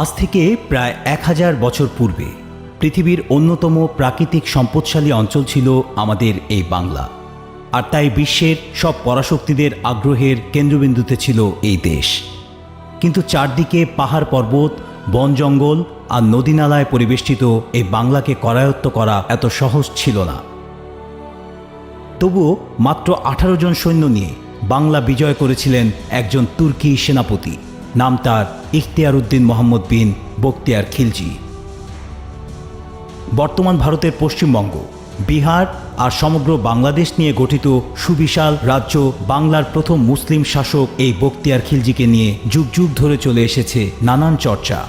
আজ থেকে প্রায় 1000 বছর পূর্বে পৃথিবীর অন্যতম প্রাকৃতিক সম্পদশালী অঞ্চল ছিল আমাদের এই বাংলা। আর তাই বিশ্বের সব পরাশক্তিদের আগ্রহের কেন্দ্রবিন্দুতে ছিল এই দেশ। কিন্তু চারদিকে পাহাড় পর্বত, বন জঙ্গল আর নদীনালায় পরিবেষ্টিত এই বাংলাকে করায়ত্ত করা এত সহজ ছিল না। তবুও মাত্র 18 জন সৈন্য নিয়ে বাংলা বিজয় করেছিলেন একজন তুর্কি সেনাপতি। নাম তার ইখতিয়ার উদ্দিন মোহাম্মদ বিন বখতিয়ার খিলজি। বর্তমান ভারতের পশ্চিমবঙ্গ, বিহার আর সমগ্র বাংলাদেশ নিয়ে গঠিত সুবিশাল রাজ্য বাংলার প্রথম মুসলিম শাসক এই বখতিয়ার খিলজিকে নিয়ে যুগ যুগ ধরে চলে এসেছে নানান চর্চা।